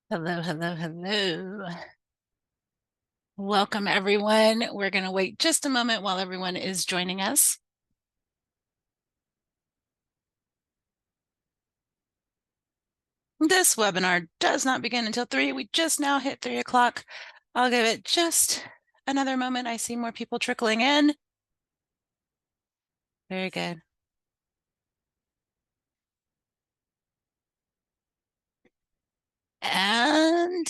Hello, hello, hello. Welcome, everyone. We're going to wait just a moment while everyone is joining us. This webinar does not begin until 3. We just now hit 3 o'clock. I'll give it just another moment. I see more people trickling in. Very good. And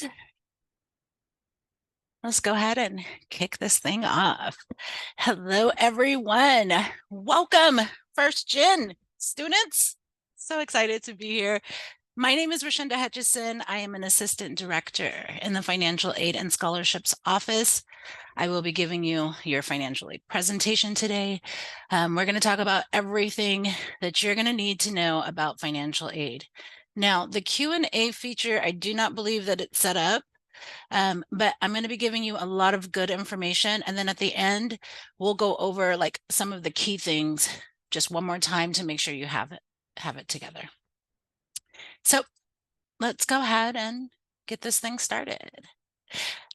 let's go ahead and kick this thing off. Hello, everyone. Welcome, first gen students. So excited to be here. My name is Rashenda Hutchison. I am an assistant director in the Financial Aid and Scholarships Office. I will be giving you your financial aid presentation today. We're going to talk about everything that you're going to need to know about financial aid. Now, the Q&A feature, I do not believe that it's set up, but I'm going to be giving you a lot of good information. And then at the end, we'll go over like some of the key things just one more time to make sure you have it together. So let's go ahead and get this thing started.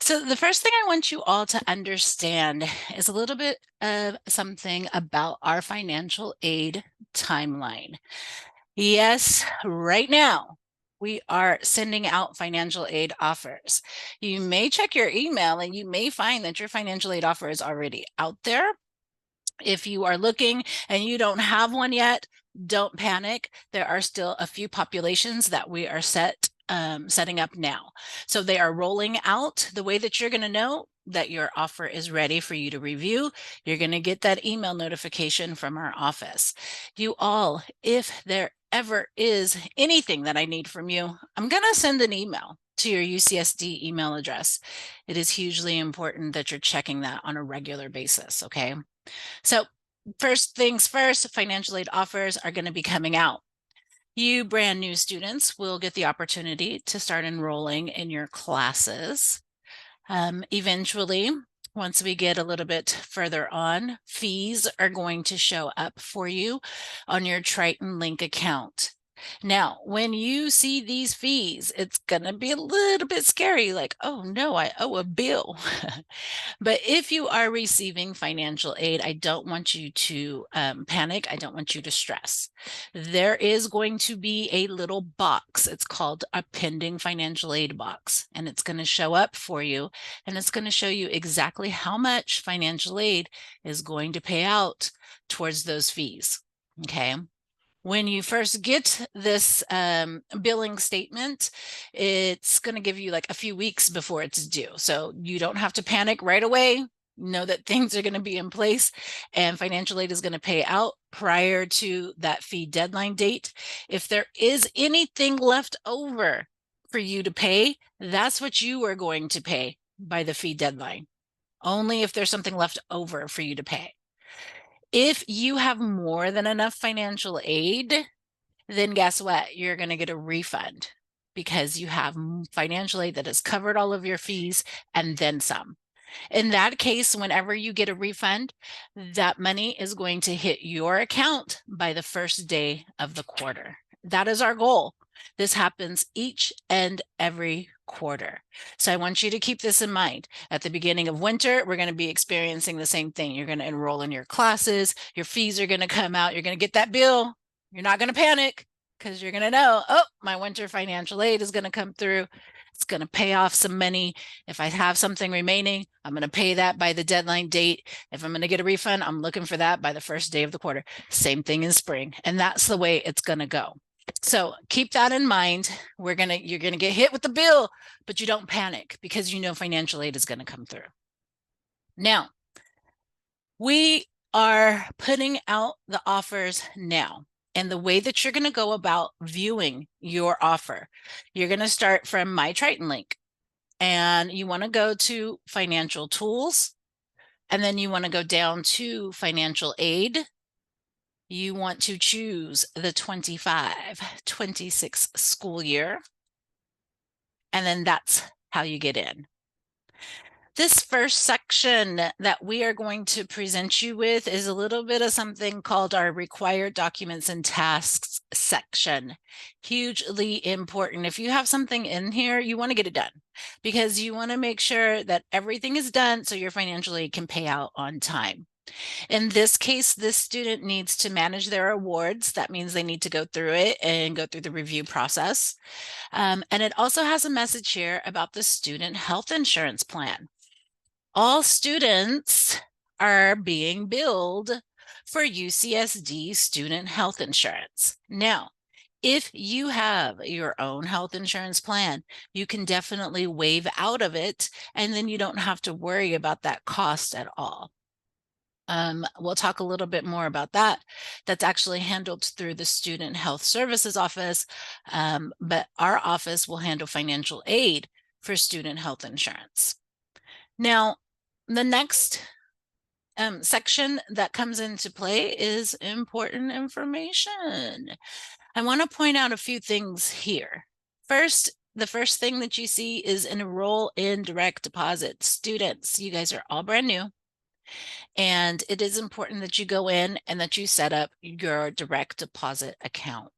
So the first thing I want you all to understand is a little bit of something about our financial aid timeline. Yes, right now we are sending out financial aid offers. You may check your email and you may find that your financial aid offer is already out there. If you are looking and you don't have one yet, don't panic. There are still a few populations that we are setting up now. So they are rolling out. The way that you're going to know that your offer is ready for you to review, you're going to get that email notification from our office. You all, if there ever is anything that I need from you, I'm going to send an email to your UCSD email address. It is hugely important that you're checking that on a regular basis, okay? So first things first, financial aid offers are going to be coming out. You brand new students will get the opportunity to start enrolling in your classes. Eventually, once we get a little bit further on, fees are going to show up for you on your Triton Link account. Now, when you see these fees, it's going to be a little bit scary, like, oh no, I owe a bill. But if you are receiving financial aid, I don't want you to panic. I don't want you to stress. There is going to be a little box. It's called a pending financial aid box, and it's going to show up for you, and it's going to show you exactly how much financial aid is going to pay out towards those fees. Okay. When you first get this billing statement, it's going to give you like a few weeks before it's due. So you don't have to panic right away. Know that things are going to be in place and financial aid is going to pay out prior to that fee deadline date. If there is anything left over for you to pay, that's what you are going to pay by the fee deadline. Only if there's something left over for you to pay. If you have more than enough financial aid, then guess what? You're going to get a refund because you have financial aid that has covered all of your fees and then some. In that case, whenever you get a refund, that money is going to hit your account by the first day of the quarter. That is our goal. This happens each and every quarter. So I want you to keep this in mind. At the beginning of winter, we're going to be experiencing the same thing. You're going to enroll in your classes. Your fees are going to come out. You're going to get that bill. You're not going to panic because you're going to know, oh, my winter financial aid is going to come through. It's going to pay off some money. If I have something remaining, I'm going to pay that by the deadline date. If I'm going to get a refund, I'm looking for that by the first day of the quarter. Same thing in spring. And that's the way it's going to go. So keep that in mind. You're going to get hit with the bill, but you don't panic because you know financial aid is going to come through. Now, we are putting out the offers now. And the way that you're going to go about viewing your offer, you're going to start from my Triton link. And you want to go to financial tools. And then you want to go down to financial aid. You want to choose the 25-26 school year. And then that's how you get in. This first section that we are going to present you with is a little bit of something called our required documents and tasks section. Hugely important. If you have something in here, you want to get it done because you want to make sure that everything is done so your financial aid can pay out on time. In this case, this student needs to manage their awards. That means they need to go through it and go through the review process. And it also has a message here about the student health insurance plan. All students are being billed for UCSD student health insurance. Now, if you have your own health insurance plan, you can definitely waive out of it, and then you don't have to worry about that cost at all. We'll talk a little bit more about that. That's actually handled through the Student Health Services Office, but our office will handle financial aid for student health insurance. Now, the next section that comes into play is important information. I want to point out a few things here. First, the first thing that you see is enroll in direct deposit. Students, you guys are all brand new. And it is important that you go in and that you set up your direct deposit account.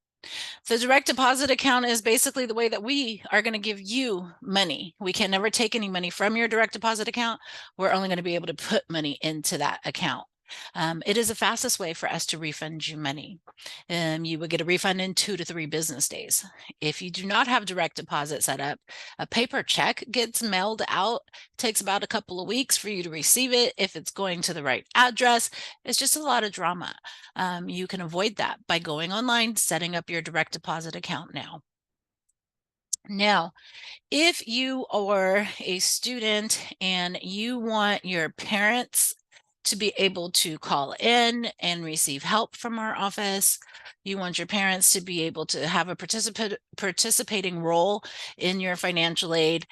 The direct deposit account is basically the way that we are going to give you money. We can never take any money from your direct deposit account. We're only going to be able to put money into that account. It is the fastest way for us to refund you money. You would get a refund in 2 to 3 business days. If you do not have direct deposit set up, a paper check gets mailed out. It takes about a couple of weeks for you to receive it. If it's going to the right address, it's just a lot of drama. You can avoid that by going online, setting up your direct deposit account now. Now, if you are a student and you want your parents to be able to call in and receive help from our office, you want your parents to be able to have a participating role in your financial aid,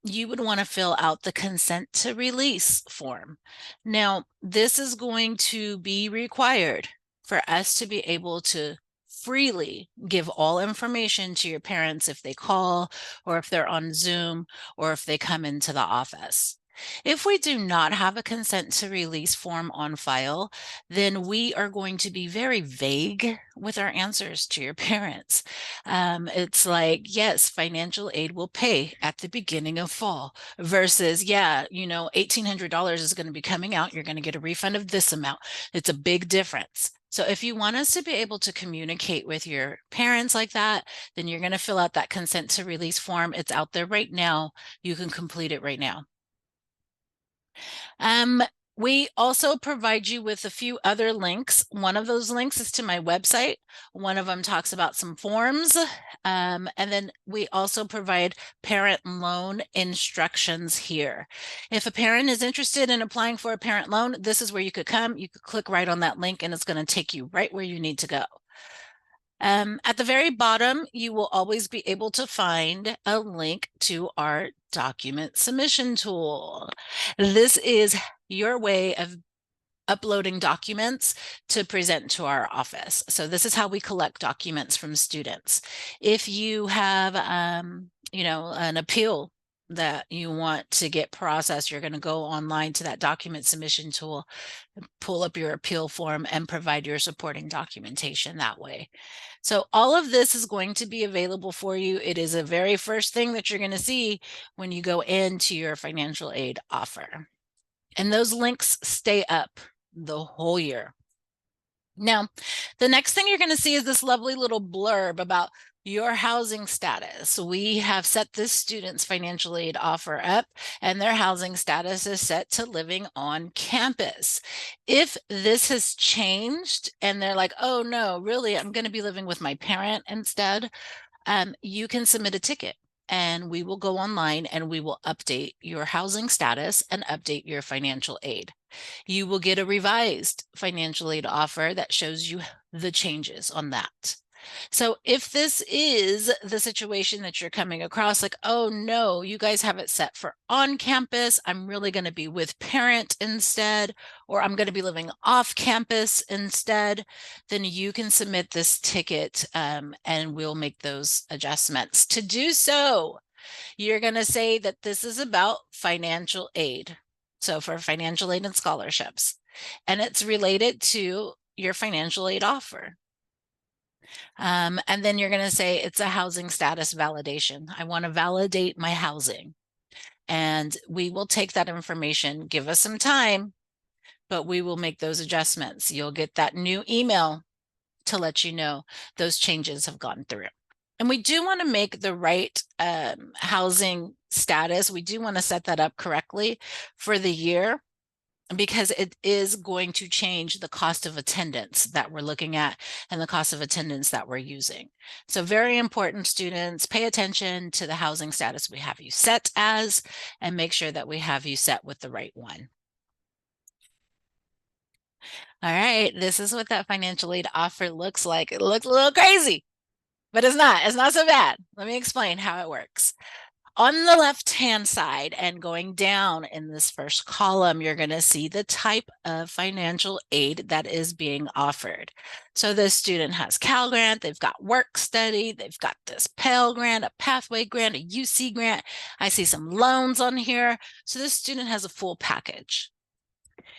you would want to fill out the consent to release form. Now, this is going to be required for us to be able to freely give all information to your parents if they call or if they're on Zoom or if they come into the office. If we do not have a consent to release form on file, then we are going to be very vague with our answers to your parents. It's like, yes, financial aid will pay at the beginning of fall versus, yeah, you know, $1,800 is going to be coming out. You're going to get a refund of this amount. It's a big difference. So if you want us to be able to communicate with your parents like that, then you're going to fill out that consent to release form. It's out there right now. You can complete it right now. We also provide you with a few other links. One of those links is to my website. One of them talks about some forms. And then we also provide parent loan instructions here. If a parent is interested in applying for a parent loan, this is where you could come. You could click right on that link and it's going to take you right where you need to go. At the very bottom, you will always be able to find a link to our document submission tool. This is your way of uploading documents to present to our office. So this is how we collect documents from students. If you have, you know, an appeal that you want to get processed, you're going to go online to that document submission tool, pull up your appeal form and provide your supporting documentation that way. So all of this is going to be available for you. It is the very first thing that you're going to see when you go into your financial aid offer. And those links stay up the whole year. Now, the next thing you're going to see is this lovely little blurb about your housing status. We have set this student's financial aid offer up and their housing status is set to living on campus. If this has changed and they're like, oh no, really, I'm going to be living with my parent instead, you can submit a ticket and we will go online and we will update your housing status and update your financial aid. You will get a revised financial aid offer that shows you the changes on that. So if this is the situation that you're coming across, like, oh no, you guys have it set for on campus, I'm really going to be with parent instead, or I'm going to be living off campus instead, then you can submit this ticket and we'll make those adjustments. To do so, you're going to say that this is about financial aid. So for financial aid and scholarships, and it's related to your financial aid offer. And then you're going to say it's a housing status validation. I want to validate my housing. And we will take that information, give us some time, but we will make those adjustments. You'll get that new email to let you know those changes have gone through. And we do want to make the right housing status. We do want to set that up correctly for the year, because it is going to change the cost of attendance that we're looking at and the cost of attendance that we're using. So very important, students, pay attention to the housing status we have you set as, and make sure that we have you set with the right one. All right, this is what that financial aid offer looks like. It looks a little crazy, but it's not. It's not so bad. Let me explain how it works. On the left-hand side and going down in this first column, you're going to see the type of financial aid that is being offered. So the student has Cal Grant, they've got work study, they've got this Pell Grant, a Pathway Grant, a UC Grant. I see some loans on here. So this student has a full package.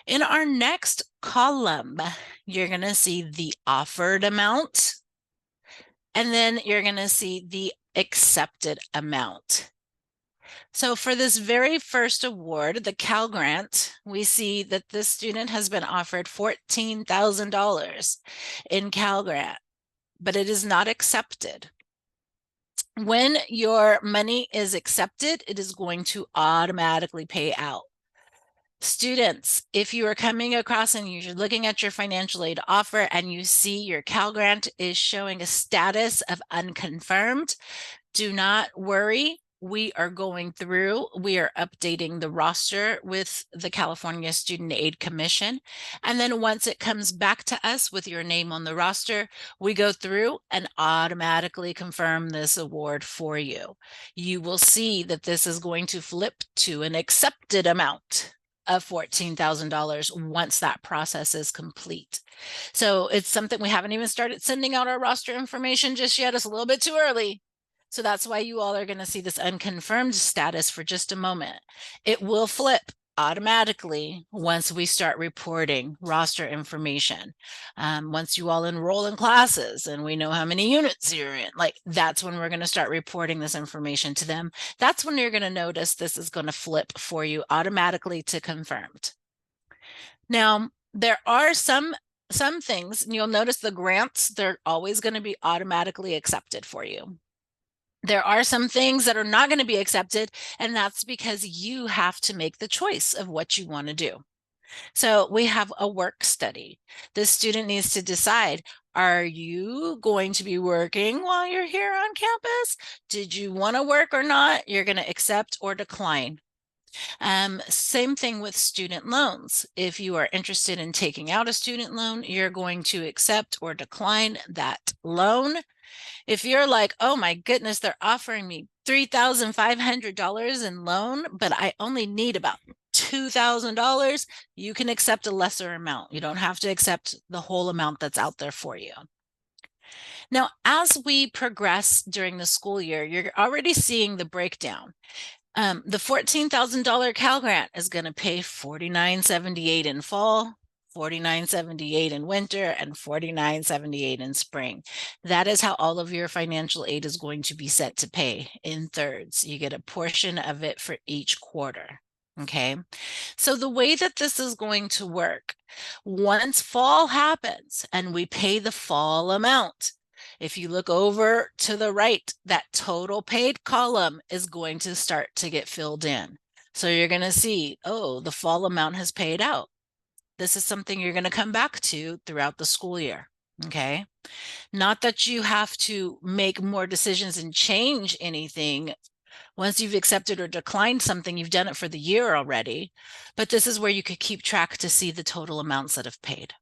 In our next column, you're going to see the offered amount, and then you're going to see the accepted amount. So for this very first award, the Cal Grant, we see that this student has been offered $14,000 in Cal Grant, but it is not accepted. When your money is accepted, it is going to automatically pay out. Students, if you are coming across and you're looking at your financial aid offer and you see your Cal Grant is showing a status of unconfirmed, do not worry. We are going through, we are updating the roster with the California Student Aid Commission. And then once it comes back to us with your name on the roster, we go through and automatically confirm this award for you. You will see that this is going to flip to an accepted amount of $14,000 once that process is complete. So it's something we haven't even started sending out our roster information just yet. It's a little bit too early. So that's why you all are going to see this unconfirmed status for just a moment. It will flip automatically once we start reporting roster information. Once you all enroll in classes and we know how many units you're in, like that's when we're going to start reporting this information to them. That's when you're going to notice this is going to flip for you automatically to confirmed. Now, there are some things, and you'll notice the grants, they're always going to be automatically accepted for you. There are some things that are not going to be accepted, and that's because you have to make the choice of what you want to do. So we have a work study. The student needs to decide, are you going to be working while you're here on campus? Did you want to work or not? You're going to accept or decline. Same thing with student loans. If you are interested in taking out a student loan, you're going to accept or decline that loan. If you're like, oh my goodness, they're offering me $3,500 in loan, but I only need about $2,000, you can accept a lesser amount. You don't have to accept the whole amount that's out there for you. Now, as we progress during the school year, you're already seeing the breakdown. The $14,000 Cal Grant is going to pay $49.78 in fall, $49.78 in winter, and $49.78 in spring. That is how all of your financial aid is going to be set to pay in thirds. You get a portion of it for each quarter. Okay, so the way that this is going to work, once fall happens and we pay the fall amount, if you look over to the right, that total paid column is going to start to get filled in. So you're going to see, oh, the fall amount has paid out. This is something you're going to come back to throughout the school year. Okay. Not that you have to make more decisions and change anything. Once you've accepted or declined something, you've done it for the year already. But this is where you could keep track to see the total amounts that have paid.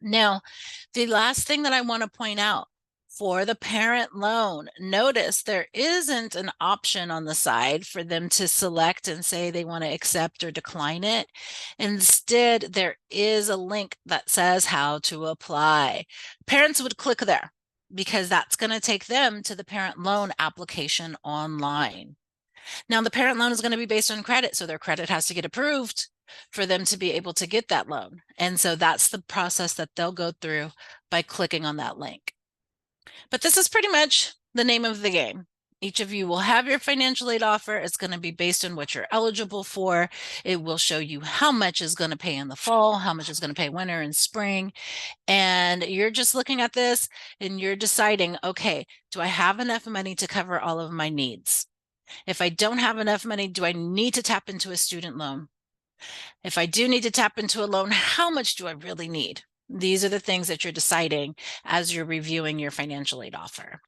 Now, the last thing that I want to point out for the parent loan, notice there isn't an option on the side for them to select and say they want to accept or decline it. Instead, there is a link that says how to apply. Parents would click there. because that's going to take them to the parent loan application online. Now, the parent loan is going to be based on credit, so their credit has to get approved for them to be able to get that loan. And so that's the process that they'll go through by clicking on that link. But this is pretty much the name of the game. Each of you will have your financial aid offer. It's going to be based on what you're eligible for. It will show you how much is going to pay in the fall, how much is going to pay winter and spring. And you're just looking at this and you're deciding, okay, do I have enough money to cover all of my needs? If I don't have enough money, do I need to tap into a student loan? If I do need to tap into a loan, how much do I really need? These are the things that you're deciding as you're reviewing your financial aid offer.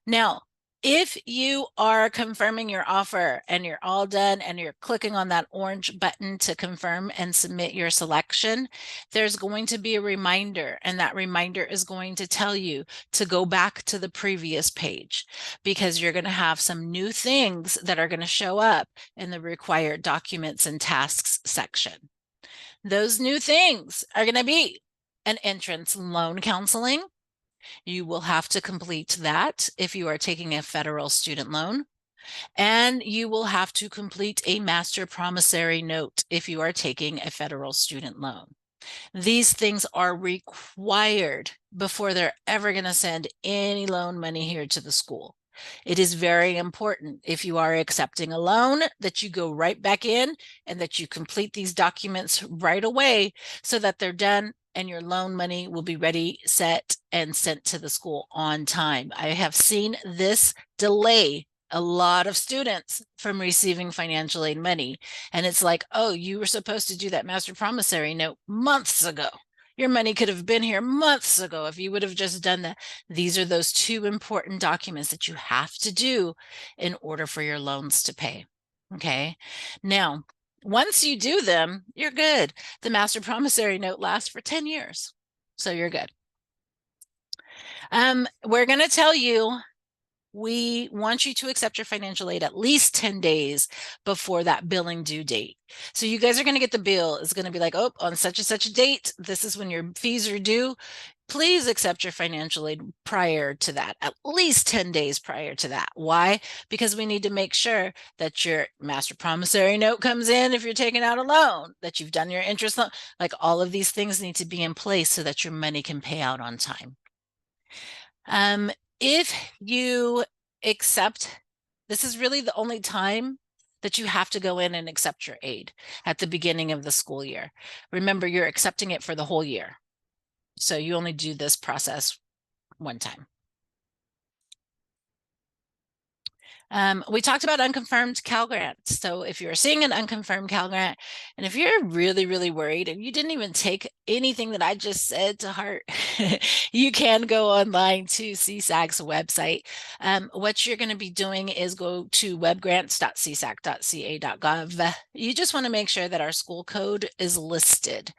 Now, if you are confirming your offer and you're all done and you're clicking on that orange button to confirm and submit your selection, there's going to be a reminder, and that reminder is going to tell you to go back to the previous page because you're going to have some new things that are going to show up in the required documents and tasks section. Those new things are going to be an entrance loan counseling. You will have to complete that if you are taking a federal student loan. And you will have to complete a master promissory note if you are taking a federal student loan. These things are required before they're ever going to send any loan money here to the school. It is very important if you are accepting a loan that you go right back in and that you complete these documents right away so that they're done and your loan money will be ready, set, and sent to the school on time. I have seen this delay a lot of students from receiving financial aid money. And it's like, oh, you were supposed to do that master promissory note months ago. Your money could have been here months ago if you would have just done that. These are those two important documents that you have to do in order for your loans to pay. Okay. Now, once you do them, you're good. The master promissory note lasts for 10 years. So you're good. We're going to tell you we want you to accept your financial aid at least 10 days before that billing due date. So you guys are going to get the bill. It's going to be like, oh, on such and such a date, this is when your fees are due. Please accept your financial aid prior to that, at least 10 days prior to that. Why? Because we need to make sure that your master promissory note comes in if you're taking out a loan, that you've done your interest loan. Like all of these things need to be in place so that your money can pay out on time. If you accept, this is really the only time that you have to go in and accept your aid at the beginning of the school year. Remember, you're accepting it for the whole year. So you only do this process one time. We talked about unconfirmed Cal grants. So if you're seeing an unconfirmed Cal grant, and if you're really, really worried and you didn't even take anything that I just said to heart, you can go online to CSAC's website. What you're going to be doing is go to webgrants.csac.ca.gov. You just want to make sure that our school code is listed.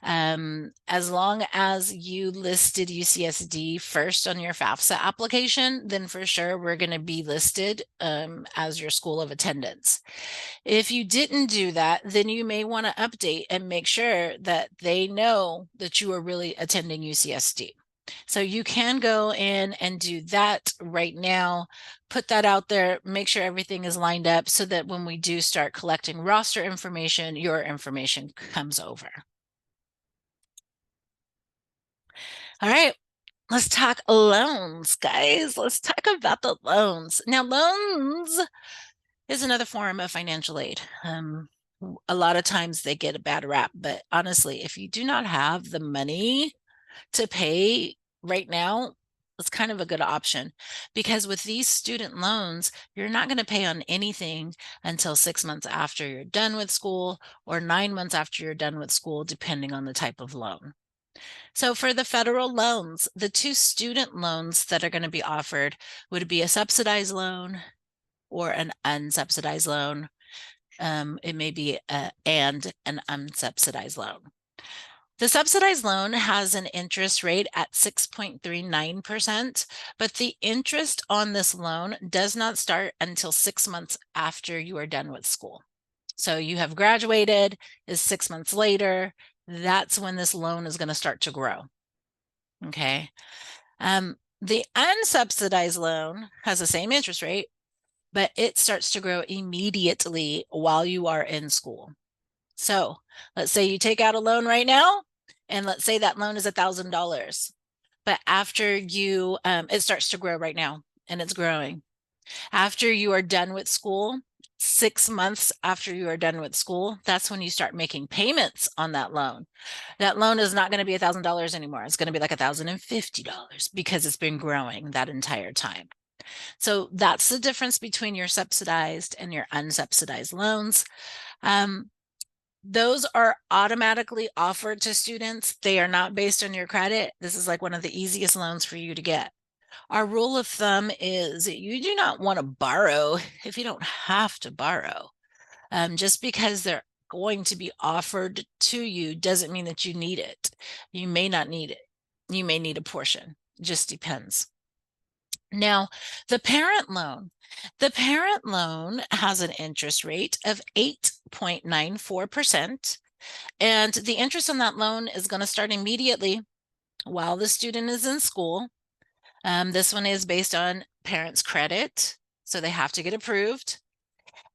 As long as you listed UCSD first on your FAFSA application, then for sure we're going to be listed as your school of attendance. If you didn't do that, then you may want to update and make sure that they know that you are really attending UCSD. So you can go in and do that right now, put that out there, make sure everything is lined up so that when we do start collecting roster information, your information comes over. All right, let's talk loans, guys. Let's talk about the loans. Now, loans is another form of financial aid. A lot of times they get a bad rap, but honestly, if you do not have the money to pay right now, it's kind of a good option because with these student loans, you're not going to pay on anything until 6 months after you're done with school or 9 months after you're done with school, depending on the type of loan. So for the federal loans, the two student loans that are going to be offered would be a subsidized loan or an unsubsidized loan. It may be and an unsubsidized loan. The subsidized loan has an interest rate at 6.39%, but the interest on this loan does not start until 6 months after you are done with school. So you have graduated, is 6 months later, that's when this loan is going to start to grow. Okay. The unsubsidized loan has the same interest rate, but it starts to grow immediately while you are in school. So let's say you take out a loan right now, and let's say that loan is $1,000. But after you, it starts to grow right now, and it's growing. After you are done with school, 6 months after you are done with school, that's when you start making payments on that loan. That loan is not going to be $1,000 anymore. It's going to be like $1,050 because it's been growing that entire time. So that's the difference between your subsidized and your unsubsidized loans. Those are automatically offered to students. They are not based on your credit. This is like one of the easiest loans for you to get. Our rule of thumb is you do not want to borrow if you don't have to borrow. Just because they're going to be offered to you doesn't mean that you need it. You may not need it. You may need a portion. It just depends. Now, the parent loan. The parent loan has an interest rate of 8.94%. And the interest on that loan is going to start immediately while the student is in school. This one is based on parents' credit, so they have to get approved.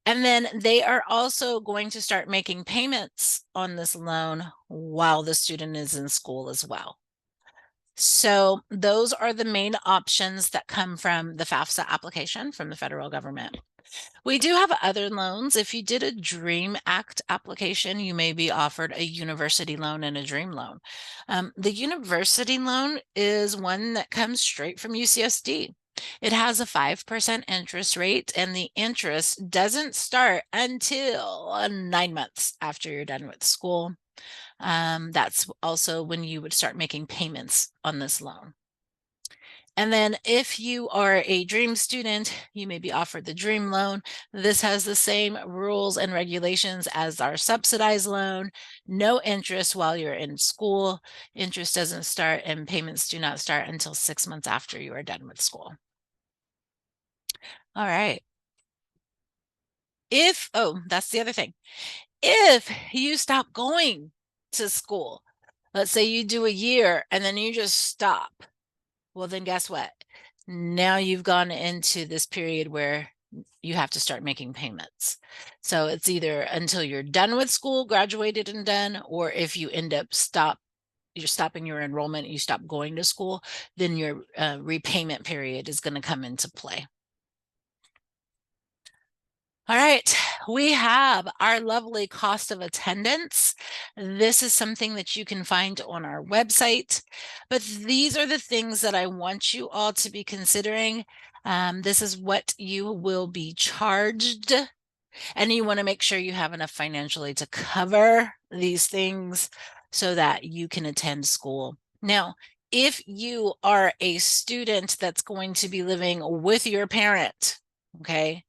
And then they are also going to start making payments on this loan while the student is in school as well. So those are the main options that come from the FAFSA application from the federal government. We do have other loans. If you did a DREAM Act application, you may be offered a university loan and a DREAM loan. The university loan is one that comes straight from UCSD. It has a 5% interest rate, and the interest doesn't start until 9 months after you're done with school. That's also when you would start making payments on this loan. And then if you are a DREAM student, you may be offered the DREAM loan. This has the same rules and regulations as our subsidized loan. No interest while you're in school. Interest doesn't start and payments do not start until 6 months after you are done with school. All right. That's the other thing. If you stop going to school, let's say you do a year and then you just stop, well, then guess what? Now you've gone into this period where you have to start making payments. So it's either until you're done with school, graduated and done, or if you end up you're stopping your enrollment, you stop going to school, then your repayment period is going to come into play. All right, we have our lovely cost of attendance. This is something that you can find on our website, but these are the things that I want you all to be considering. This is what you will be charged, and you want to make sure you have enough financially to cover these things so that you can attend school. Now, if you are a student that's going to be living with your parent, okay,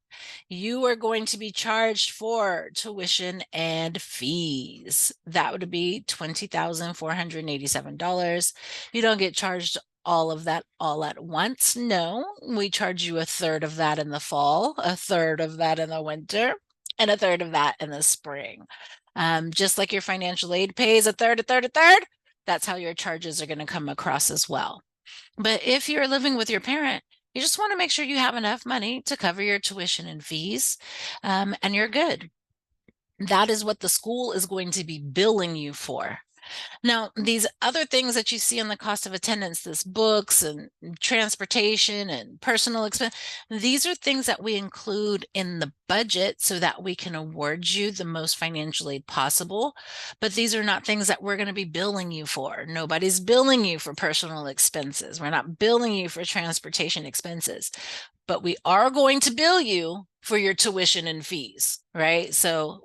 you are going to be charged for tuition and fees. That would be $20,487. You don't get charged all of that all at once. No, we charge you a third of that in the fall, a third of that in the winter, and a third of that in the spring. Just like your financial aid pays a third, that's how your charges are going to come across as well. But if you're living with your parent, you just want to make sure you have enough money to cover your tuition and fees, and you're good. That is what the school is going to be billing you for. Now, these other things that you see on the cost of attendance, this books and transportation and personal expense, these are things that we include in the budget so that we can award you the most financial aid possible. But these are not things that we're going to be billing you for. Nobody's billing you for personal expenses. We're not billing you for transportation expenses, but we are going to bill you for your tuition and fees, right? So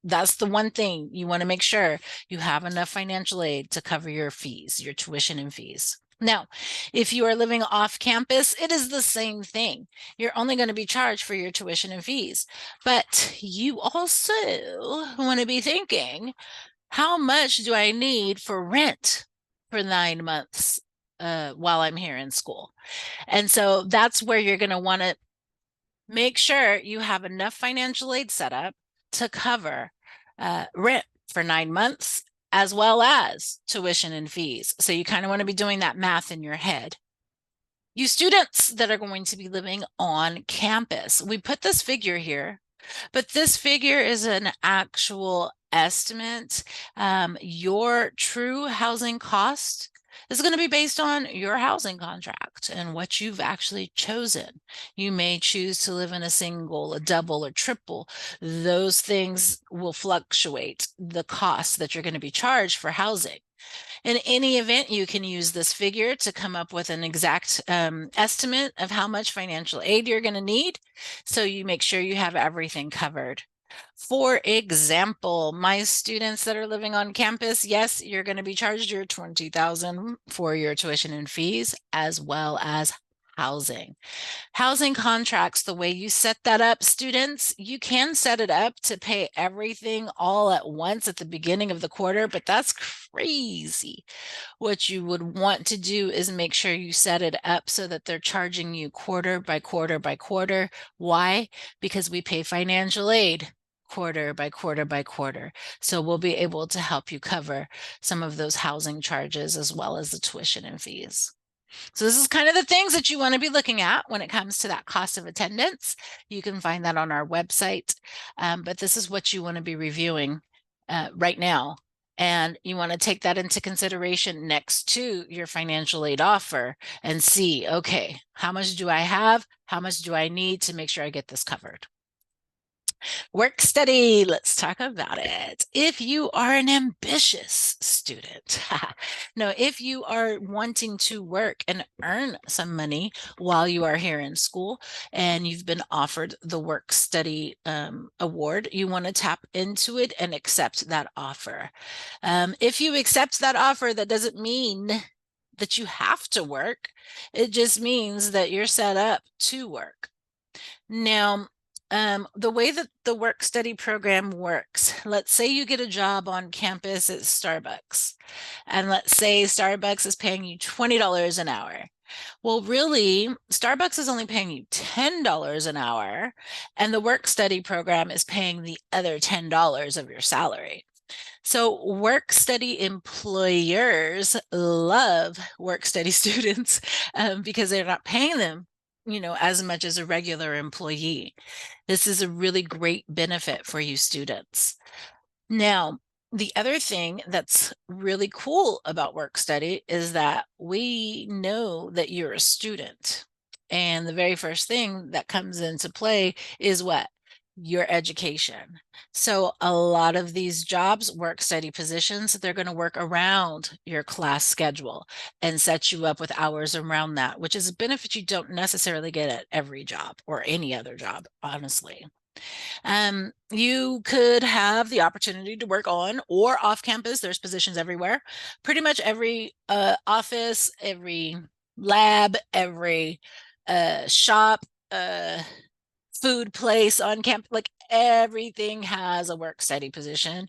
that's the one thing you want to make sure you have enough financial aid to cover your fees, your tuition and fees. Now, if you are living off campus, it is the same thing. You're only going to be charged for your tuition and fees, but you also want to be thinking, how much do I need for rent for 9 months while I'm here in school? And so that's where you're going to want to make sure you have enough financial aid set up to cover rent for 9 months, as well as tuition and fees. So you kind of want to be doing that math in your head. you students that are going to be living on campus. We put this figure here, but this figure is an actual estimate. Your true housing cost is going to be based on your housing contract and what you've actually chosen. You may choose to live in a single, a double, or triple. Those things will fluctuate the cost that you're going to be charged for housing. In any event, you can use this figure to come up with an exact estimate of how much financial aid you're going to need. So you make sure you have everything covered. For example, my students that are living on campus, yes, you're going to be charged your $20,000 for your tuition and fees, as well as housing. Housing contracts, the way you set that up, students, you can set it up to pay everything all at once at the beginning of the quarter, but that's crazy. What you would want to do is make sure you set it up so that they're charging you quarter by quarter by quarter. Why? Because we pay financial aid quarter by quarter by quarter. So we'll be able to help you cover some of those housing charges as well as the tuition and fees. So this is kind of the things that you want to be looking at when it comes to that cost of attendance. You can find that on our website, but this is what you want to be reviewing right now. And you want to take that into consideration next to your financial aid offer and see, okay, how much do I have? How much do I need to make sure I get this covered? Work study, let's talk about it. If you are an ambitious student, no, if you are wanting to work and earn some money while you are here in school and you've been offered the work study award, you want to tap into it and accept that offer. If you accept that offer, that doesn't mean that you have to work. It just means that you're set up to work. Now, the way that the work study program works, let's say you get a job on campus at Starbucks, and let's say Starbucks is paying you $20 an hour. Well, really, Starbucks is only paying you $10 an hour, and the work study program is paying the other $10 of your salary. So work study employers love work study students because they're not paying them, as much as a regular employee. This is a really great benefit for you students. Now, the other thing that's really cool about work study is that we know that you're a student. And the very first thing that comes into play is what? Your education. So a lot of these jobs, work study positions, they're going to work around your class schedule and set you up with hours around that, which is a benefit you don't necessarily get at every job or any other job, honestly. You could have the opportunity to work on or off campus. There's positions everywhere. Pretty much every office, every lab, every shop, food place on campus, like everything has a work study position.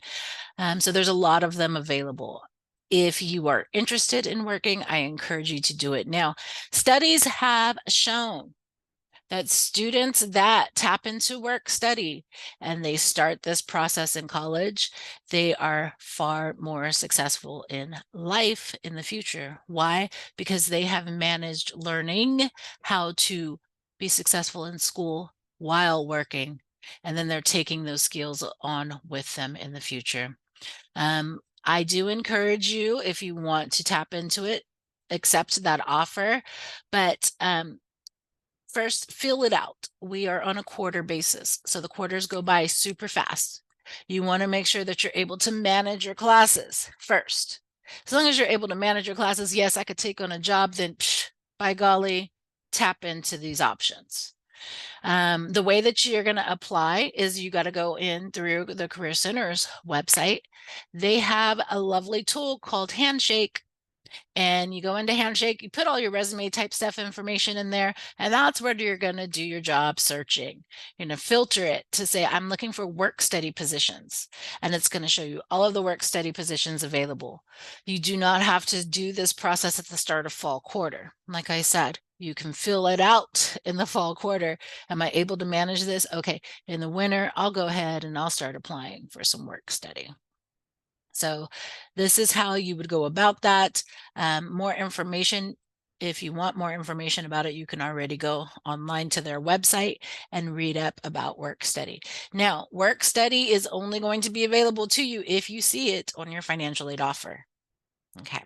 So there's a lot of them available. If you are interested in working, I encourage you to do it now. Studies have shown that students that tap into work study and they start this process in college, they are far more successful in life in the future. Why? Because they have managed learning how to be successful in school while working, and then they're taking those skills on with them in the future. I do encourage you, if you want to tap into it, accept that offer, but first, fill it out. We are on a quarter basis, so the quarters go by super fast. You want to make sure that you're able to manage your classes first. As long as you're able to manage your classes, yes, I could take on a job, then by golly, tap into these options. The way that you're going to apply is you got to go in through the Career Center's website. They have a lovely tool called Handshake. And you go into Handshake, you put all your resume type stuff information in there, and that's where you're going to do your job searching. You're going to filter it to say, I'm looking for work study positions, and it's going to show you all of the work study positions available. You do not have to do this process at the start of fall quarter. Like I said, you can fill it out in the fall quarter. Am I able to manage this? Okay, in the winter, I'll go ahead and I'll start applying for some work study. So this is how you would go about that. More information, If you want more information about it, you can already go online to their website and read up about work study. Now, work study is only going to be available to you if you see it on your financial aid offer. Okay.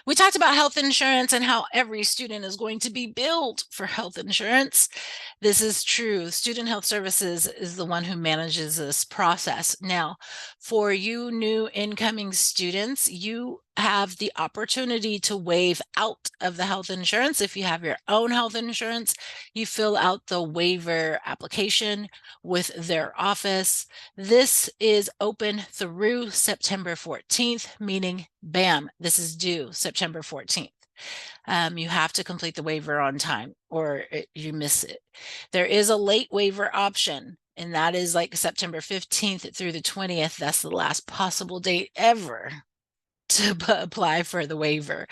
We talked about health insurance and how every student is going to be billed for health insurance. This is true. Student Health Services is the one who manages this process. Now, for you new incoming students, you have the opportunity to waive out of the health insurance. If you have your own health insurance, you fill out the waiver application with their office. This is open through September 14th, meaning bam, this is due September 14th. You have to complete the waiver on time or you miss it. There is a late waiver option, and that is like September 15th through the 20th. That's the last possible date ever to apply for the waiver.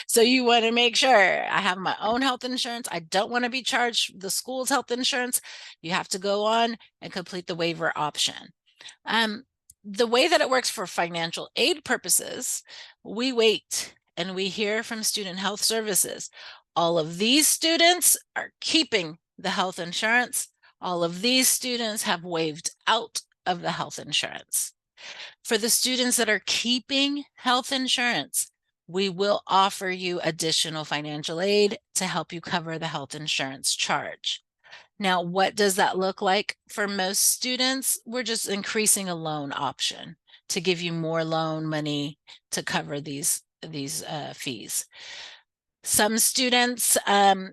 So you want to make sure I have my own health insurance. I don't want to be charged the school's health insurance. You have to go on and complete the waiver option. The way that it works for financial aid purposes, we wait and we hear from Student Health Services. All of these students are keeping the health insurance. All of these students have waived out of the health insurance. For the students that are keeping health insurance, we will offer you additional financial aid to help you cover the health insurance charge. Now, what does that look like for most students? We're just increasing a loan option to give you more loan money to cover these fees. Some students,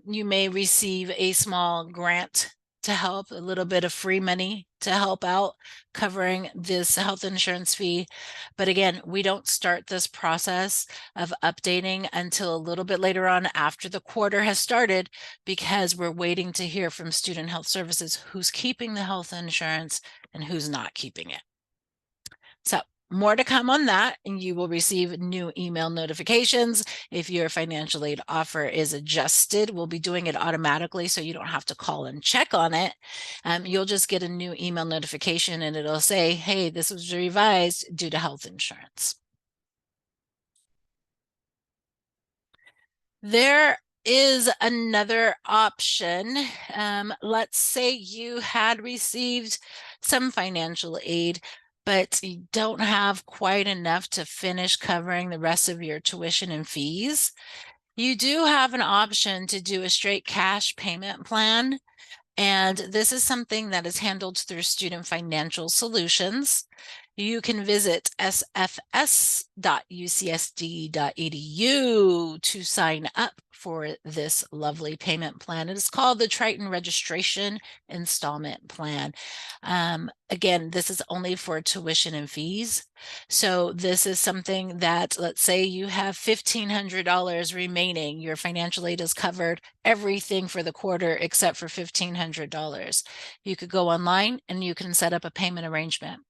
you may receive a small grant to help, a little bit of free money to help out covering this health insurance fee. But again, we don't start this process of updating until a little bit later on after the quarter has started, because we're waiting to hear from Student Health Services who's keeping the health insurance and who's not keeping it. So more to come on that, and you will receive new email notifications. If your financial aid offer is adjusted, we'll be doing it automatically, so you don't have to call and check on it. You'll just get a new email notification and it'll say, hey, this was revised due to health insurance. There is another option. Let's say you had received some financial aid, but you don't have quite enough to finish covering the rest of your tuition and fees. You do have an option to do a straight cash payment plan. And this is something that is handled through Student Financial Solutions. You can visit sfs.ucsd.edu to sign up for this lovely payment plan. It is called the Triton Registration Installment Plan. Again, this is only for tuition and fees. So this is something that, let's say you have $1,500 remaining, your financial aid is covered everything for the quarter except for $1,500. You could go online and you can set up a payment arrangement.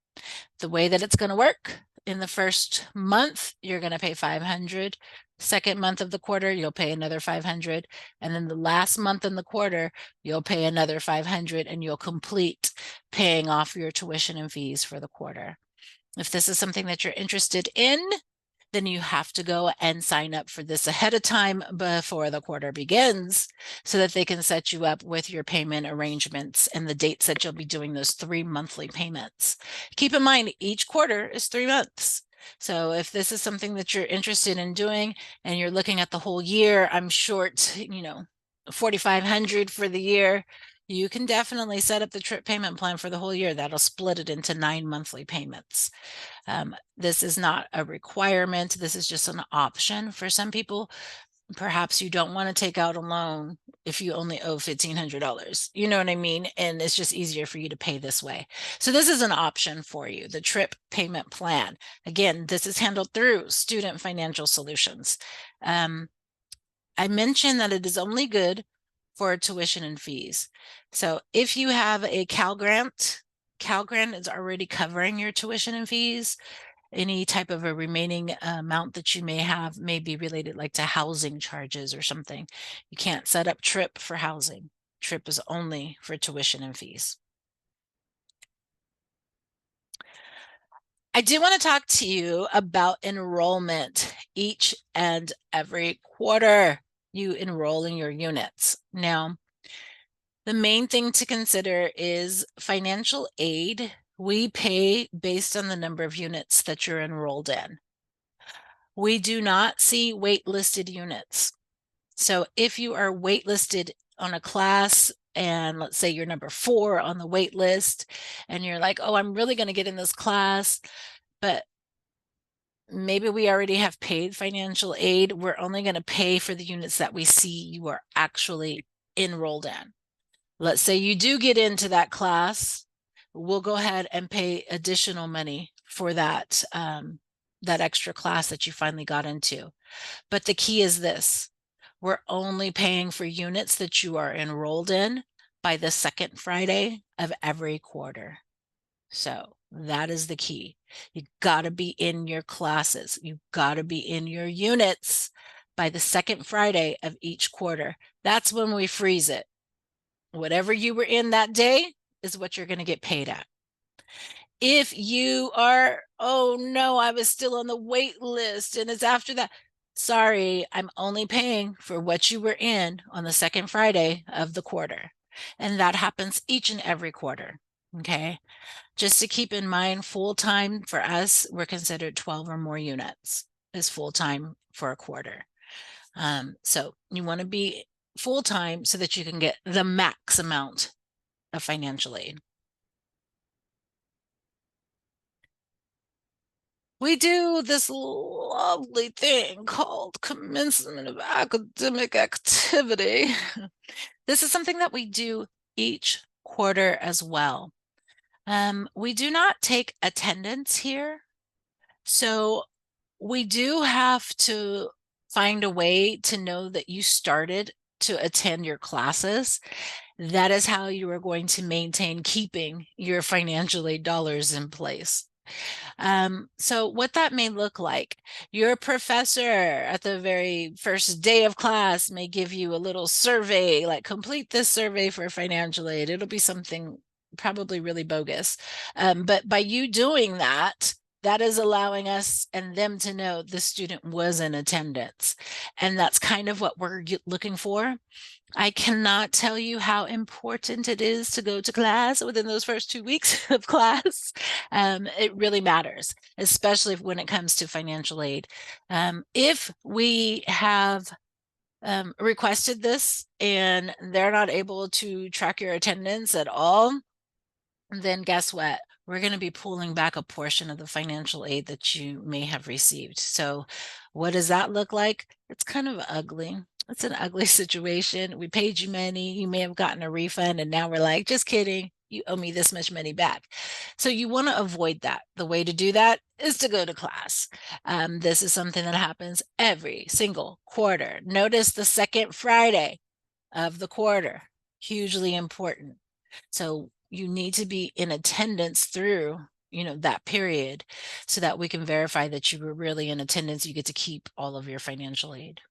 The way that it's going to work, in the first month, you're going to pay $500. Second month of the quarter, you'll pay another $500. And then the last month in the quarter, you'll pay another $500, and you'll complete paying off your tuition and fees for the quarter. If this is something that you're interested in, then you have to go and sign up for this ahead of time before the quarter begins, so that they can set you up with your payment arrangements and the dates that you'll be doing those 3 monthly payments. Keep in mind, each quarter is 3 months. So if this is something that you're interested in doing and you're looking at the whole year, I'm short, $4,500 for the year, you can definitely set up the trip payment plan for the whole year. That'll split it into 9 monthly payments. This is not a requirement. This is just an option for some people. Perhaps you don't want to take out a loan if you only owe $1,500. You know what I mean? And it's just easier for you to pay this way. So this is an option for you, the trip payment plan. Again, this is handled through Student Financial Solutions. I mentioned that it is only good for tuition and fees. So if you have a Cal Grant is already covering your tuition and fees. Any type of a remaining amount that you may have may be related like to housing charges or something. You can't set up TRIP for housing. TRIP is only for tuition and fees. I do want to talk to you about enrollment. Each and every quarter, you enroll in your units. Now, the main thing to consider is financial aid. We pay based on the number of units that you're enrolled in. We do not see waitlisted units. So if you are waitlisted on a class, and let's say you're number 4 on the wait list, and you're like, oh, I'm really going to get in this class, but maybe we already have paid financial aid, we're only going to pay for the units that we see you are actually enrolled in. Let's say you do get into that class, we'll go ahead and pay additional money for that, that extra class that you finally got into. But the key is this: we're only paying for units that you are enrolled in by the second Friday of every quarter. So that is the key. You got to be in your classes. You got to be in your units by the second Friday of each quarter. That's when we freeze it. Whatever you were in that day is what you're going to get paid at. If you are, oh no, I was still on the wait list and it's after that, sorry, I'm only paying for what you were in on the second Friday of the quarter. And that happens each and every quarter. Okay. Just to keep in mind, full-time for us, we're considered 12 or more units is full-time for a quarter. So you want to be full-time so that you can get the max amount of financial aid. We do this lovely thing called commencement of academic activity. This is something that we do each quarter as well. We do not take attendance here. So we do have to find a way to know that you started to attend your classes. That is how you are going to maintain keeping your financial aid dollars in place. So what that may look like, your professor at the very first day of class may give you a little survey, like complete this survey for financial aid. It'll be something probably really bogus. But by you doing that, that is allowing us and them to know the student was in attendance. And that's kind of what we're looking for. I cannot tell you how important it is to go to class within those first 2 weeks of class. It really matters, especially when it comes to financial aid. If we have requested this and they're not able to track your attendance at all, then guess what? We're going to be pulling back a portion of the financial aid that you may have received. So what does that look like? It's kind of ugly. It's an ugly situation. We paid you money. You may have gotten a refund, and now we're like, just kidding. You owe me this much money back. So you want to avoid that. The way to do that is to go to class. This is something that happens every single quarter. Notice the second Friday of the quarter, hugely important. So you need to be in attendance through, that period so that we can verify that you were really in attendance. You get to keep all of your financial aid.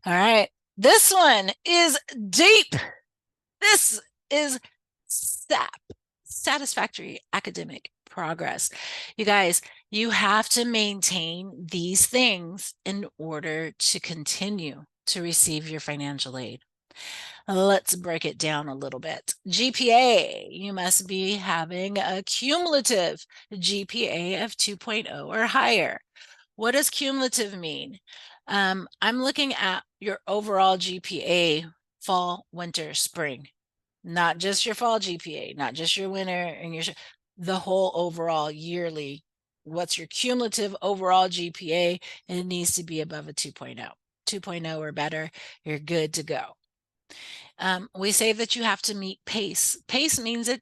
All right. This one is deep. This is SAP, satisfactory academic progress. You guys, you have to maintain these things in order to continue to receive your financial aid. Let's break it down a little bit. GPA, you must be having a cumulative GPA of 2.0 or higher. What does cumulative mean? I'm looking at your overall GPA, fall, winter, spring, not just your fall GPA, not just your winter and the whole overall yearly. What's your cumulative overall GPA? And it needs to be above a 2.0. 2.0 or better, you're good to go. We say that you have to meet PACE. PACE means that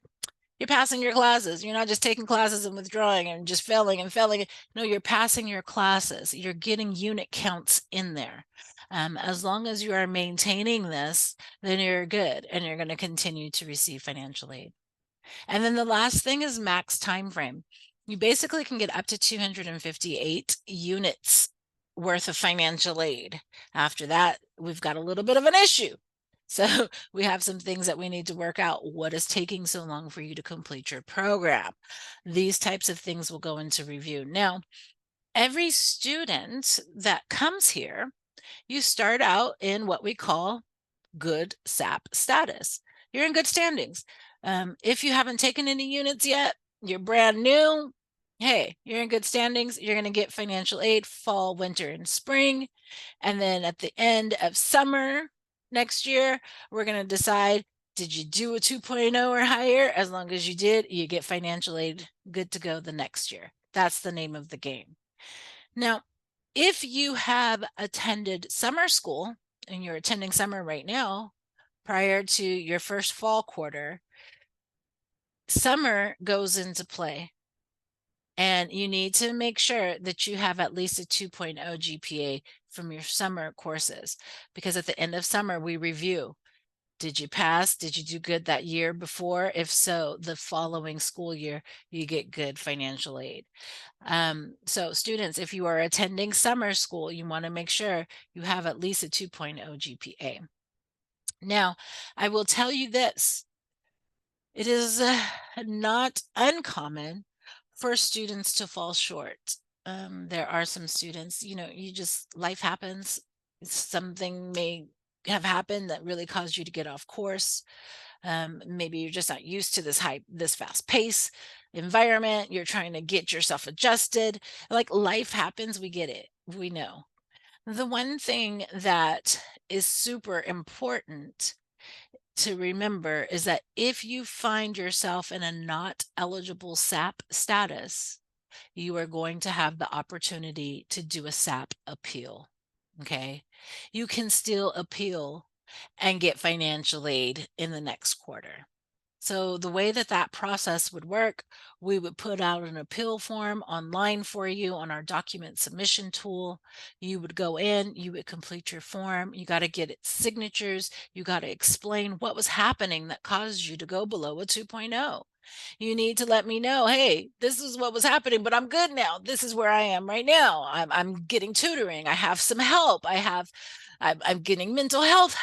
you're passing your classes. You're not just taking classes and withdrawing and just failing and failing. No, you're passing your classes. You're getting unit counts in there. As long as you are maintaining this, then you're good and you're going to continue to receive financial aid. And then the last thing is max time frame. You basically can get up to 258 units worth of financial aid. After that, we've got a little bit of an issue. So we have some things that we need to work out. What is taking so long for you to complete your program? These types of things will go into review. Now, every student that comes here, you start out in what we call good SAP status. You're in good standings. If you haven't taken any units yet, you're brand new. Hey, you're in good standings. You're going to get financial aid fall, winter, and spring. And then at the end of summer next year, we're going to decide, did you do a 2.0 or higher? As long as you did, you get financial aid good to go the next year. That's the name of the game. Now, if you have attended summer school and you're attending summer right now, prior to your first fall quarter, summer goes into play. And you need to make sure that you have at least a 2.0 GPA from your summer courses, because at the end of summer, we review. Did you pass? Did you do good that year before? If so, the following school year, you get good financial aid. So students, if you are attending summer school, you want to make sure you have at least a 2.0 GPA. Now, I will tell you this. It is not uncommon for students to fall short. There are some students, life happens. Something may have happened that really caused you to get off course. Maybe you're just not used to this fast pace environment. You're trying to get yourself adjusted. Like life happens, we get it. We know. The one thing that is super important to remember is that if you find yourself in a not eligible SAP status, you are going to have the opportunity to do a SAP appeal. Okay. You can still appeal and get financial aid in the next quarter. So the way that process would work, we would put out an appeal form online for you on our document submission tool. You would go in, you would complete your form. You got to get its signatures. You got to explain what was happening that caused you to go below a 2.0. You need to let me know, hey, this is what was happening, but I'm good now. This is where I am right now. I'm getting tutoring. I have some help. I'm getting mental health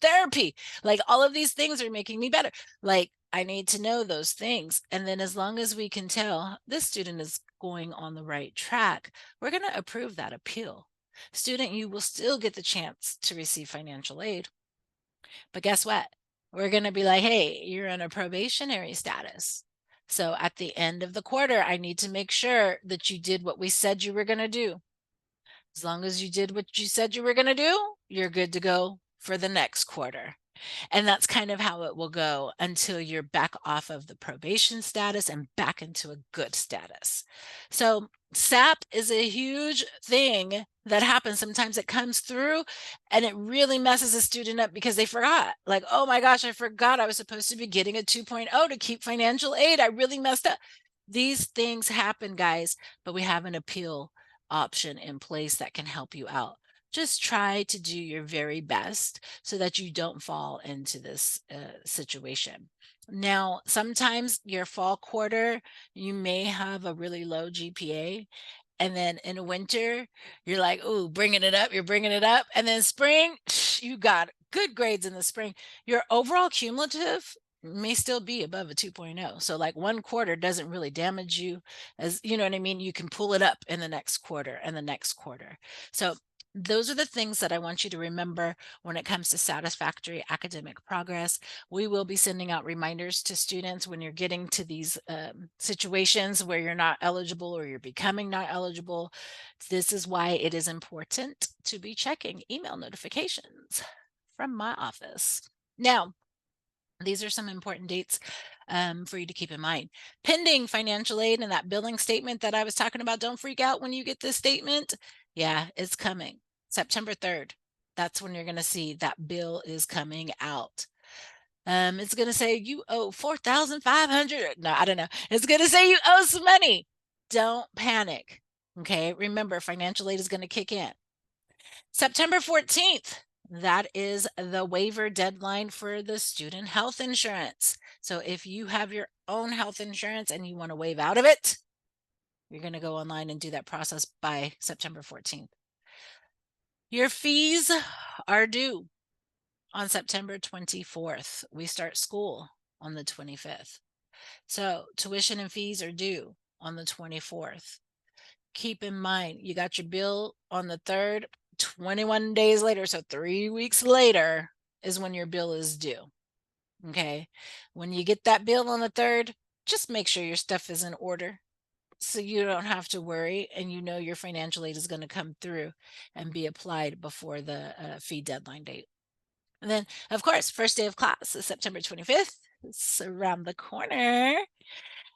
therapy. Like all of these things are making me better. Like I need to know those things. And then as long as we can tell this student is going on the right track, we're going to approve that appeal. Student, you will still get the chance to receive financial aid. But guess what? We're going to be like, hey, you're in a probationary status. So at the end of the quarter, I need to make sure that you did what we said you were going to do. As long as you did what you said you were going to do, you're good to go for the next quarter. And that's kind of how it will go until you're back off of the probation status and back into a good status. So SAP is a huge thing that happens. Sometimes it comes through and it really messes a student up because they forgot. Like, oh my gosh, I forgot I was supposed to be getting a 2.0 to keep financial aid. I really messed up. These things happen, guys, but we have an appeal option in place that can help you out. Just try to do your very best so that you don't fall into this situation. Now, sometimes your fall quarter, you may have a really low GPA. And then in winter, you're like, oh, bringing it up, you're bringing it up. And then spring, you got good grades in the spring. Your overall cumulative may still be above a 2.0. So like one quarter doesn't really damage you, as you know what I mean? You can pull it up in the next quarter and the next quarter. So those are the things that I want you to remember when it comes to satisfactory academic progress. We will be sending out reminders to students when you're getting to these situations where you're not eligible or you're becoming not eligible. This is why it is important to be checking email notifications from my office. Now, these are some important dates for you to keep in mind. Pending financial aid and that billing statement that I was talking about, don't freak out when you get this statement. Yeah, it's coming. September 3rd. That's when you're going to see that bill is coming out. It's going to say you owe 4,500. No, I don't know. It's going to say you owe some money. Don't panic. Okay. Remember, financial aid is going to kick in. September 14th. That is the waiver deadline for the student health insurance. So if you have your own health insurance and you want to waive out of it, you're going to go online and do that process by September 14th. Your fees are due on September 24th. We start school on the 25th. So tuition and fees are due on the 24th. Keep in mind, you got your bill on the 3rd, 21 days later, so 3 weeks later is when your bill is due. Okay. When you get that bill on the 3rd, just make sure your stuff is in order so you don't have to worry and you know your financial aid is going to come through and be applied before the fee deadline date. And then, of course, first day of class is September 25th. It's around the corner.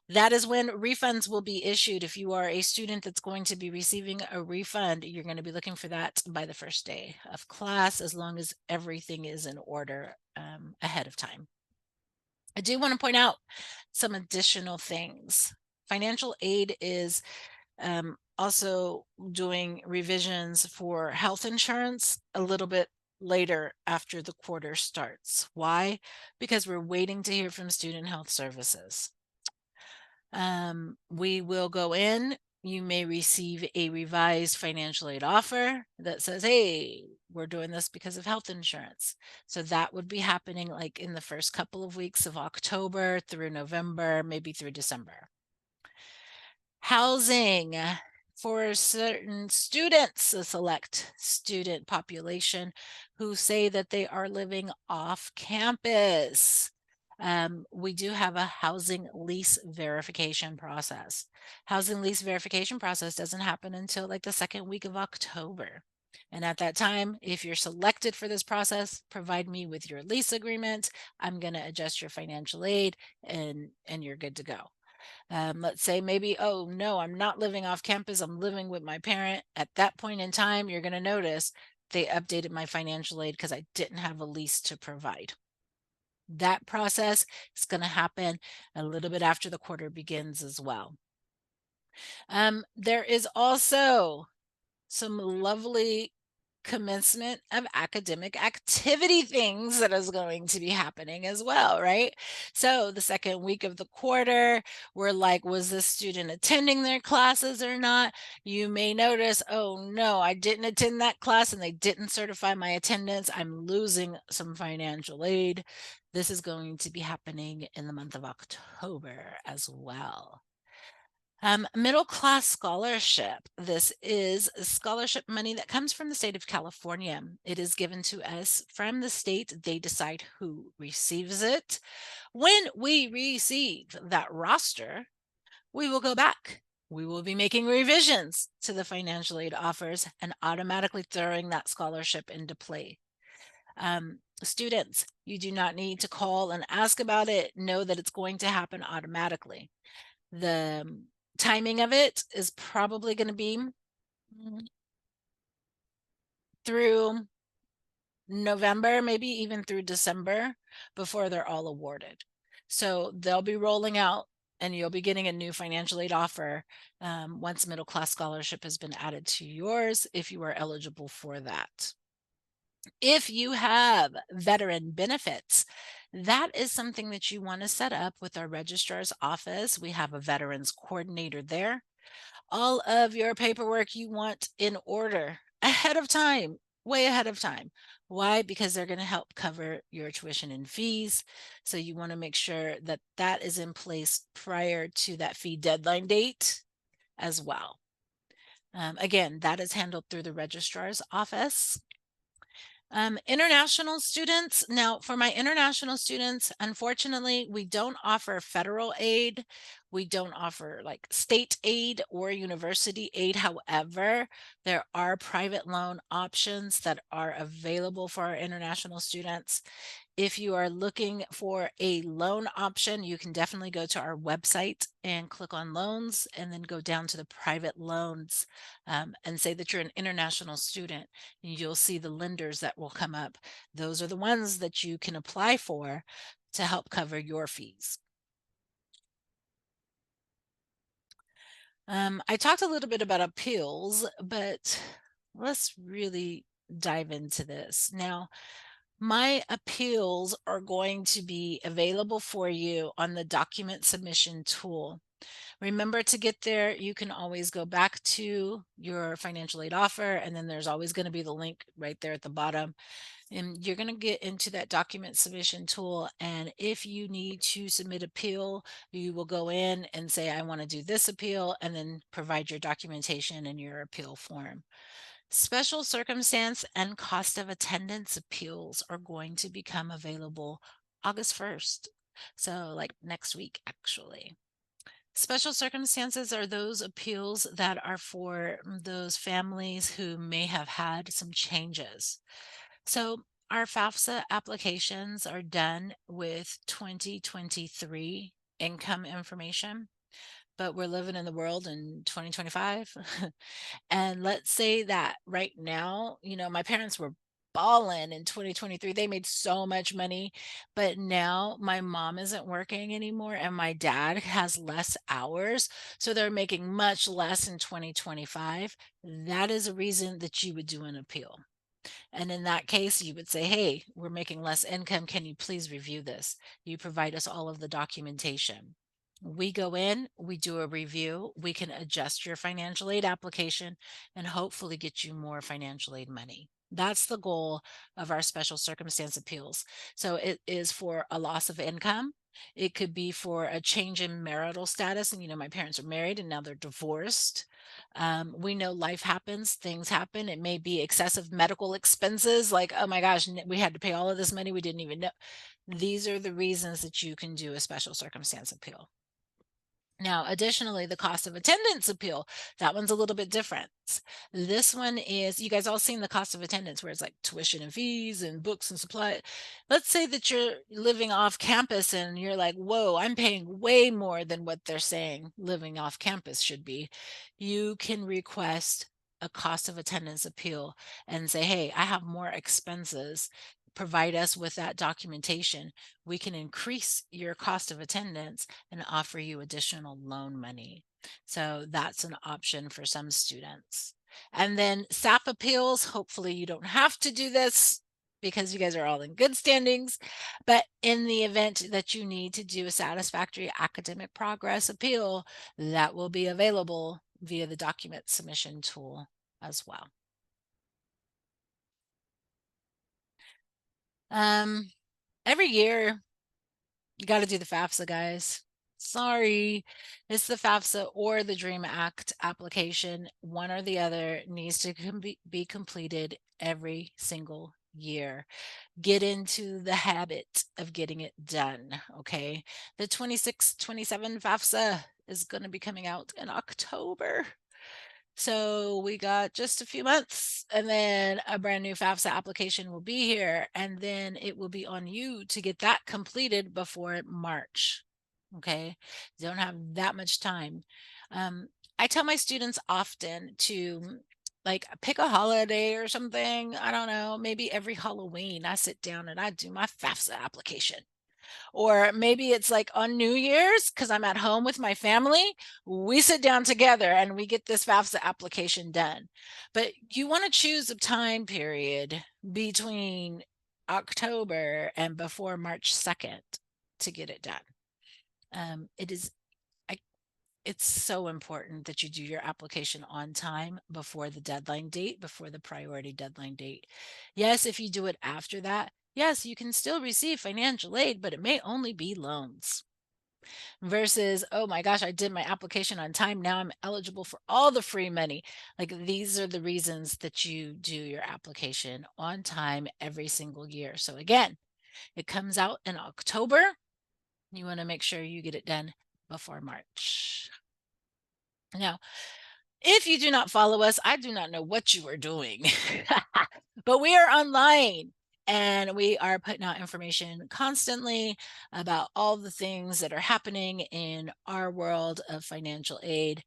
That is when refunds will be issued. If you are a student that's going to be receiving a refund, you're going to be looking for that by the first day of class, as long as everything is in order ahead of time. I do want to point out some additional things. Financial aid is also doing revisions for health insurance a little bit later after the quarter starts. Why? Because we're waiting to hear from Student Health Services. We will go in. You may receive a revised financial aid offer that says, hey, we're doing this because of health insurance. So that would be happening like in the first couple of weeks of October through November, maybe through December. Housing for certain students, a select student population who say that they are living off campus. We do have a housing lease verification process. Housing lease verification process doesn't happen until like the second week of October. And at that time, if you're selected for this process, provide me with your lease agreement. I'm going to adjust your financial aid and you're good to go. Let's say maybe, oh no, I'm not living off campus, I'm living with my parent. At that point in time, you're going to notice they updated my financial aid because I didn't have a lease to provide. That process is going to happen a little bit after the quarter begins as well. There is also some lovely commencement of academic activity things that is going to be happening as well, right? So the second week of the quarter, we're like, was this student attending their classes or not? You may notice, oh no, I didn't attend that class and they didn't certify my attendance. I'm losing some financial aid. This is going to be happening in the month of October as well. Middle class scholarship. This is scholarship money that comes from the state of California. It is given to us from the state. They decide who receives it. When we receive that roster, we will go back. We will be making revisions to the financial aid offers and automatically throwing that scholarship into play. Students, you do not need to call and ask about it. Know that it's going to happen automatically. The timing of it is probably going to be through November, maybe even through December before they're all awarded. So they'll be rolling out and you'll be getting a new financial aid offer once middle class scholarship has been added to yours if you are eligible for that. If you have veteran benefits, that is something that you want to set up with our registrar's office. We have a veterans coordinator there. All of your paperwork you want in order ahead of time, way ahead of time. Why? Because they're going to help cover your tuition and fees. So you want to make sure that that is in place prior to that fee deadline date as well. Again, that is handled through the registrar's office. International students. Now, for my international students, unfortunately, we don't offer federal aid. We don't offer like state aid or university aid. However, there are private loan options that are available for our international students. If you are looking for a loan option, you can definitely go to our website and click on loans and then go down to the private loans and say that you're an international student. You'll see the lenders that will come up. Those are the ones that you can apply for to help cover your fees. I talked a little bit about appeals, but let's really dive into this. Now, my appeals are going to be available for you on the document submission tool. Remember to get there. You can always go back to your financial aid offer, and then there's always going to be the link right there at the bottom. And you're going to get into that document submission tool. And if you need to submit appeal, you will go in and say, I want to do this appeal, and then provide your documentation and your appeal form. Special circumstance and cost of attendance appeals are going to become available August 1st. So, like next week, actually. Special circumstances are those appeals that are for those families who may have had some changes. So, our FAFSA applications are done with 2023 income information, but we're living in the world in 2025. And let's say that right now, my parents were balling in 2023. They made so much money, but now my mom isn't working anymore and my dad has less hours. So they're making much less in 2025. That is a reason that you would do an appeal. And in that case, you would say, hey, we're making less income. Can you please review this? You provide us all of the documentation. We go in, we do a review, we can adjust your financial aid application and hopefully get you more financial aid money. That's the goal of our special circumstance appeals. So it is for a loss of income. It could be for a change in marital status. And, my parents are married and now they're divorced. We know life happens, things happen. It may be excessive medical expenses, like, oh my gosh, we had to pay all of this money we didn't even know. These are the reasons that you can do a special circumstance appeal. Now, additionally, the cost of attendance appeal, that one's a little bit different. This one is, you guys all seen the cost of attendance where it's like tuition and fees and books and supply. Let's say that you're living off campus and you're like, whoa, I'm paying way more than what they're saying living off campus should be. You can request a cost of attendance appeal and say, hey, I have more expenses. Provide us with that documentation. We can increase your cost of attendance and offer you additional loan money. So that's an option for some students. And then SAP appeals, hopefully you don't have to do this because you guys are all in good standings. But in the event that you need to do a satisfactory academic progress appeal, that will be available via the document submission tool as well. Every year you got to do the FAFSA, guys. Sorry, it's the FAFSA or the DREAM Act application. One or the other needs to be completed every single year. Get into the habit of getting it done, okay? The 26-27 FAFSA is going to be coming out in October. So we got just a few months and then a brand new FAFSA application will be here and then it will be on you to get that completed before March. Okay. You don't have that much time. I tell my students often to like pick a holiday or something. I don't know, maybe every Halloween I sit down and I do my FAFSA application. Or maybe it's like on New Year's, because I'm at home with my family, we sit down together and we get this FAFSA application done. But you want to choose a time period between October and before March 2nd to get it done. It's so important that you do your application on time before the deadline date, before the priority deadline date. Yes, if you do it after that, yes, you can still receive financial aid, but it may only be loans. Versus, oh my gosh, I did my application on time. Now I'm eligible for all the free money. Like these are the reasons that you do your application on time every single year. So again, it comes out in October. You want to make sure you get it done before March. Now, if you do not follow us, I do not know what you are doing, but we are online and we are putting out information constantly about all the things that are happening in our world of financial aid.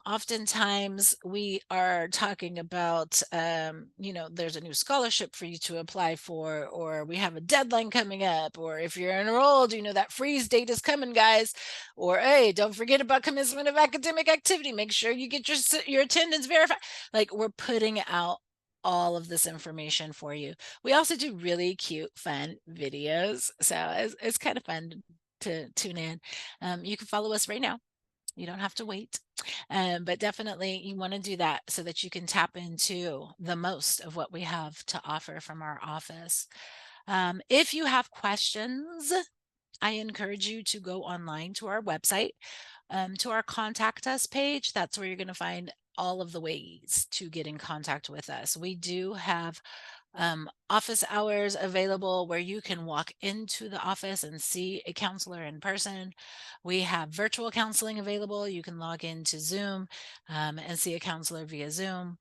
Oftentimes we are talking about, there's a new scholarship for you to apply for, or we have a deadline coming up, or if you're enrolled, that freeze date is coming, guys. Or, hey, don't forget about commencement of academic activity. Make sure you get your attendance verified. Like we're putting out all of this information for you. We also do really cute, fun videos. So it's kind of fun to tune in. You can follow us right now. You don't have to wait. But definitely you want to do that so that you can tap into the most of what we have to offer from our office. If you have questions, I encourage you to go online to our website, to our contact us page. That's where you're going to find all of the ways to get in contact with us. We do have office hours available where you can walk into the office and see a counselor in person. We have virtual counseling available. You can log into Zoom and see a counselor via Zoom.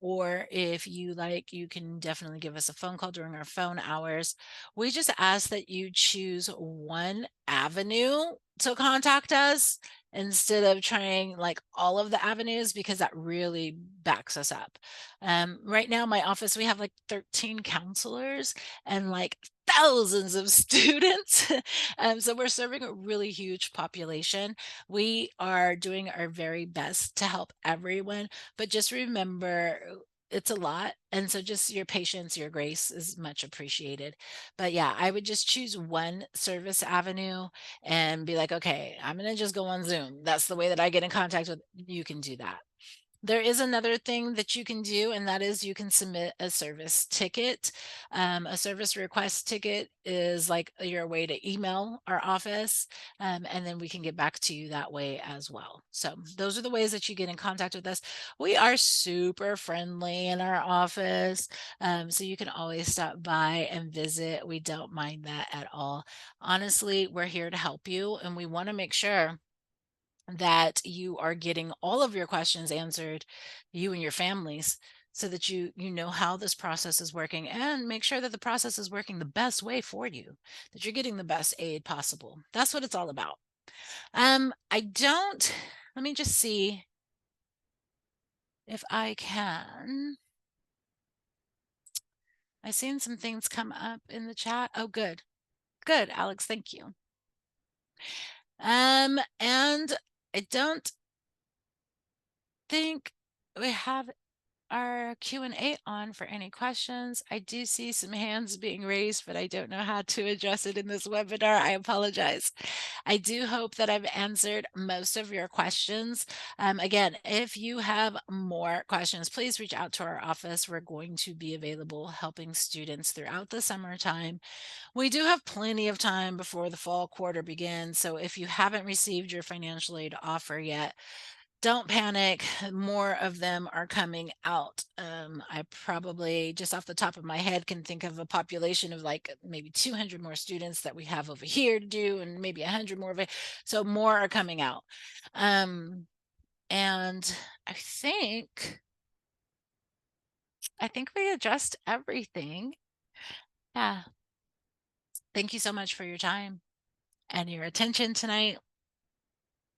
Or if you like, you can definitely give us a phone call during our phone hours. We just ask that you choose one avenue to contact us instead of trying like all of the avenues, because that really backs us up. Right now, my office, we have like 13 counselors and like thousands of students. So we're serving a really huge population. We are doing our very best to help everyone, but just remember, it's a lot. And so just your patience, your grace is much appreciated. But yeah, I would just choose one service avenue and be like, okay, I'm going to just go on Zoom. That's the way that I get in contact with you. Can do that. There is another thing that you can do, and that is you can submit a service ticket. A service request ticket is like your way to email our office, and then we can get back to you that way as well. So those are the ways that you get in contact with us. We are super friendly in our office, so you can always stop by and visit. We don't mind that at all. Honestly, we're here to help you, and we want to make sure that you are getting all of your questions answered, you and your families, so that you know how this process is working, and make sure that the process is working the best way for you, that you're getting the best aid possible. That's what it's all about. I don't Let me just see if I can. I've seen some things come up in the chat. Oh, good. Good, Alex, thank you. And I don't think we have our Q&A on for any questions. I do see some hands being raised, but I don't know how to address it in this webinar. I apologize. I do hope that I've answered most of your questions. Again, if you have more questions, please reach out to our office. We're going to be available helping students throughout the summertime. We do have plenty of time before the fall quarter begins. So if you haven't received your financial aid offer yet, don't panic. More of them are coming out. I probably, just off the top of my head, can think of a population of like maybe 200 more students that we have over here to do, and maybe 100 more of it. So more are coming out. And I think we addressed everything. Yeah. Thank you so much for your time and your attention tonight.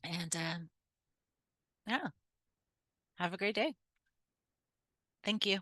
And yeah, have a great day. Thank you.